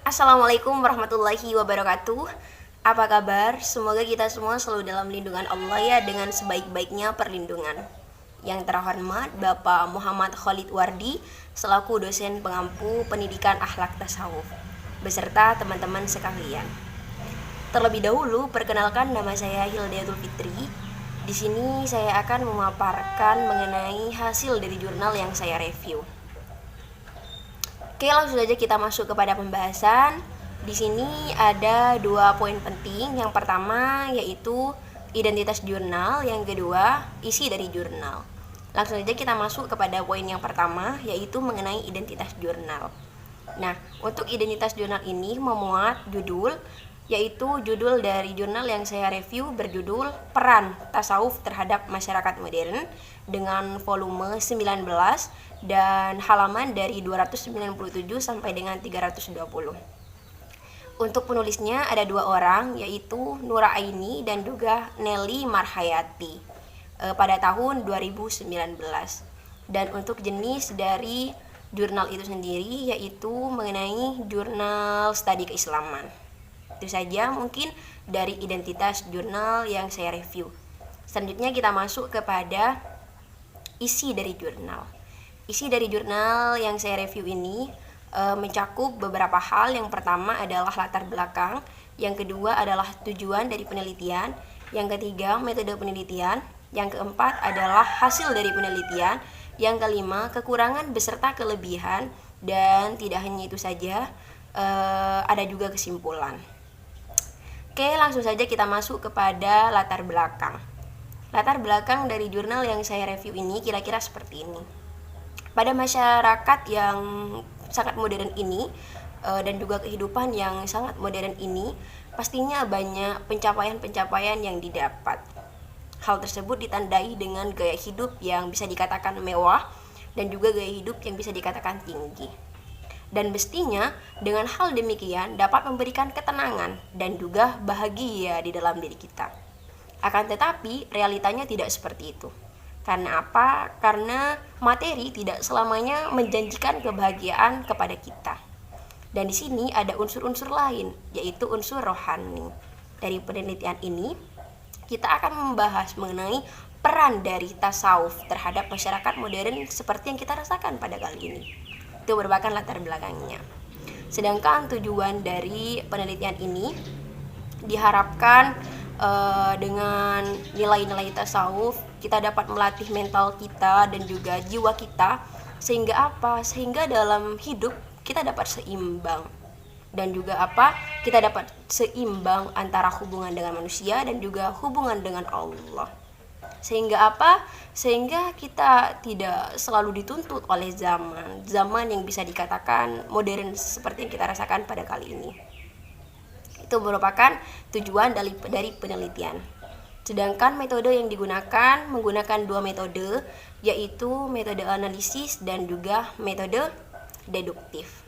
Assalamualaikum warahmatullahi wabarakatuh. Apa kabar? Semoga kita semua selalu dalam lindungan Allah ya, dengan sebaik-baiknya perlindungan. Yang terhormat Bapak Muhammad Khalid Wardi selaku dosen pengampu pendidikan akhlak tasawuf beserta teman-teman sekalian. Terlebih dahulu perkenalkan, nama saya Hildayatul Fitri. Di sini saya akan memaparkan mengenai hasil dari jurnal yang saya review. Oke, langsung saja kita masuk kepada pembahasan. Di sini ada 2 poin penting. Yang pertama yaitu identitas jurnal, yang kedua isi dari jurnal. Langsung saja kita masuk kepada poin yang pertama, yaitu mengenai identitas jurnal. Nah, untuk identitas jurnal ini memuat judul, yaitu judul dari jurnal yang saya review berjudul Peran Tasawuf Terhadap Masyarakat Modern, dengan volume 19 dan halaman dari 297 sampai dengan 320. Untuk penulisnya ada 2 orang, yaitu Nura Aini dan juga Nelly Marhayati pada tahun 2019. Dan untuk jenis dari jurnal itu sendiri yaitu mengenai jurnal studi keislaman. Itu saja mungkin dari identitas jurnal yang saya review. Selanjutnya kita masuk kepada isi dari jurnal. Isi dari jurnal yang saya review ini mencakup beberapa hal. Yang pertama adalah latar belakang, yang kedua adalah tujuan dari penelitian, yang ketiga metode penelitian, yang keempat adalah hasil dari penelitian, yang kelima kekurangan beserta kelebihan, dan tidak hanya itu saja, ada juga kesimpulan. Oke, langsung saja kita masuk kepada latar belakang. Latar belakang dari jurnal yang saya review ini kira-kira seperti ini. Pada masyarakat yang sangat modern ini dan juga kehidupan yang sangat modern ini, pastinya banyak pencapaian-pencapaian yang didapat. Hal tersebut ditandai dengan gaya hidup yang bisa dikatakan mewah dan juga gaya hidup yang bisa dikatakan tinggi. Dan mestinya dengan hal demikian dapat memberikan ketenangan dan juga bahagia di dalam diri kita. Akan tetapi realitanya tidak seperti itu. Karena apa? Karena materi tidak selamanya menjanjikan kebahagiaan kepada kita. Dan di sini ada unsur-unsur lain, yaitu unsur rohani. Dari penelitian ini kita akan membahas mengenai peran dari tasawuf terhadap masyarakat modern seperti yang kita rasakan pada kali ini. Itu merupakan latar belakangnya. Sedangkan tujuan dari penelitian ini diharapkan dengan nilai-nilai tasawuf kita dapat melatih mental kita dan juga jiwa kita, sehingga apa? Sehingga dalam hidup kita dapat seimbang. Dan juga apa? Kita dapat seimbang antara hubungan dengan manusia dan juga hubungan dengan Allah. Sehingga apa? Sehingga kita tidak selalu dituntut oleh zaman yang bisa dikatakan modern seperti yang kita rasakan pada kali ini. Itu merupakan tujuan dari penelitian. Sedangkan metode yang digunakan menggunakan 2 metode, yaitu metode analisis dan juga metode deduktif.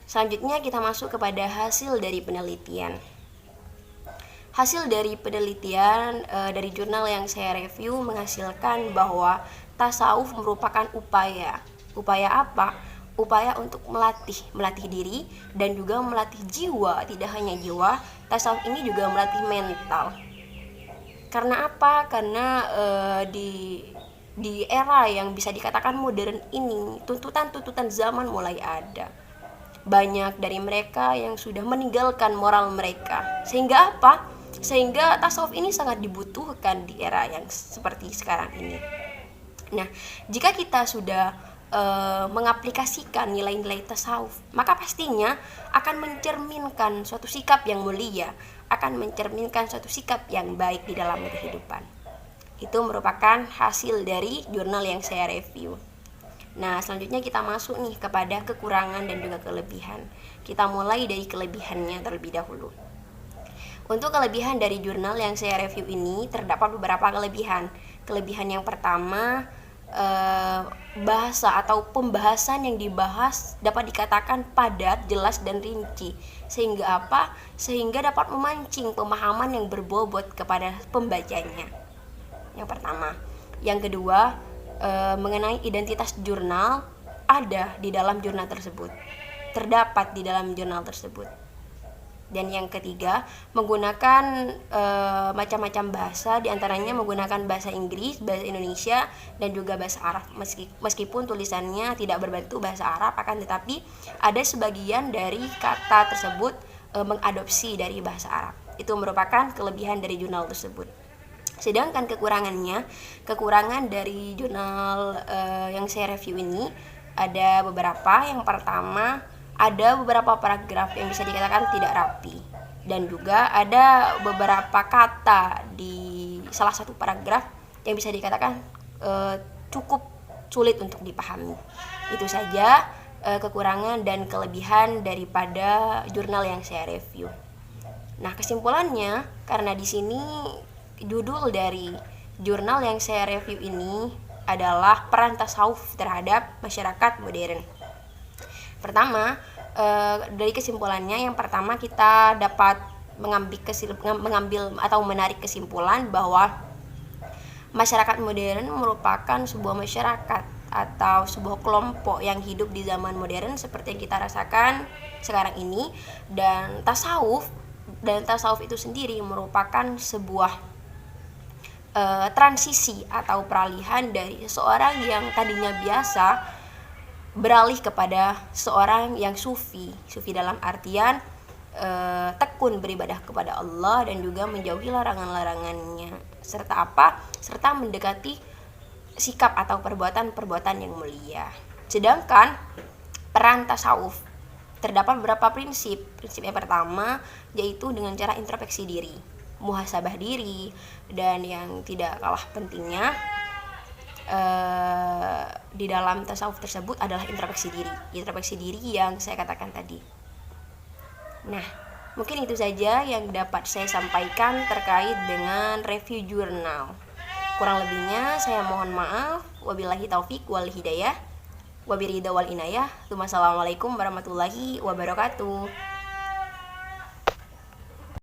Selanjutnya kita masuk kepada hasil dari penelitian. Hasil dari penelitian dari jurnal yang saya review menghasilkan bahwa tasawuf merupakan upaya. Upaya apa? Upaya untuk melatih diri dan juga melatih jiwa. Tidak hanya jiwa, tasawuf ini juga melatih mental. Karena apa? Karena di era yang bisa dikatakan modern ini, tuntutan-tuntutan zaman mulai ada. Banyak dari mereka yang sudah meninggalkan moral mereka. Sehingga apa? Sehingga tasawuf ini sangat dibutuhkan di era yang seperti sekarang ini. Nah, jika kita sudah mengaplikasikan nilai-nilai tasawuf, maka pastinya akan mencerminkan suatu sikap yang mulia, akan mencerminkan suatu sikap yang baik di dalam kehidupan. Itu merupakan hasil dari jurnal yang saya review. Nah, selanjutnya kita masuk nih kepada kekurangan dan juga kelebihan. Kita mulai dari kelebihannya terlebih dahulu. Untuk kelebihan dari jurnal yang saya review ini terdapat beberapa kelebihan. Kelebihan yang pertama, bahasa atau pembahasan yang dibahas dapat dikatakan padat, jelas, dan rinci. Sehingga apa? Sehingga dapat memancing pemahaman yang berbobot kepada pembacanya. Yang pertama. Yang kedua, mengenai identitas jurnal ada di dalam jurnal tersebut. terdapat di dalam jurnal tersebut. Dan yang ketiga, menggunakan macam-macam bahasa, diantaranya menggunakan bahasa Inggris, bahasa Indonesia, dan juga bahasa Arab. Meskipun tulisannya tidak berbentuk bahasa Arab, akan tetapi ada sebagian dari kata tersebut mengadopsi dari bahasa Arab. Itu merupakan kelebihan dari jurnal tersebut. Sedangkan kekurangan dari jurnal yang saya review ini ada beberapa. Yang pertama, ada beberapa paragraf yang bisa dikatakan tidak rapi, dan juga ada beberapa kata di salah satu paragraf yang bisa dikatakan cukup sulit untuk dipahami. Itu saja kekurangan dan kelebihan daripada jurnal yang saya review. Nah, kesimpulannya, karena di sini judul dari jurnal yang saya review ini adalah peran tasawuf terhadap masyarakat modern. Pertama, dari kesimpulannya, yang pertama kita dapat mengambil atau menarik kesimpulan bahwa masyarakat modern merupakan sebuah masyarakat atau sebuah kelompok yang hidup di zaman modern seperti yang kita rasakan sekarang ini, dan tasawuf itu sendiri merupakan sebuah transisi atau peralihan dari seseorang yang tadinya biasa beralih kepada seorang yang sufi dalam artian tekun beribadah kepada Allah dan juga menjauhi larangan-larangannya, serta mendekati sikap atau perbuatan yang mulia. Sedangkan peran tasawuf, terdapat beberapa prinsip. Yang pertama yaitu dengan cara introspeksi diri, muhasabah diri, dan yang tidak kalah pentingnya di dalam tasawuf tersebut adalah introspeksi diri yang saya katakan tadi. Nah, mungkin itu saja yang dapat saya sampaikan terkait dengan review jurnal. Kurang lebihnya saya mohon maaf. Wabillahi taufik wal hidayah, wabiridha wal inayah. Wassalamualaikum warahmatullahi wabarakatuh.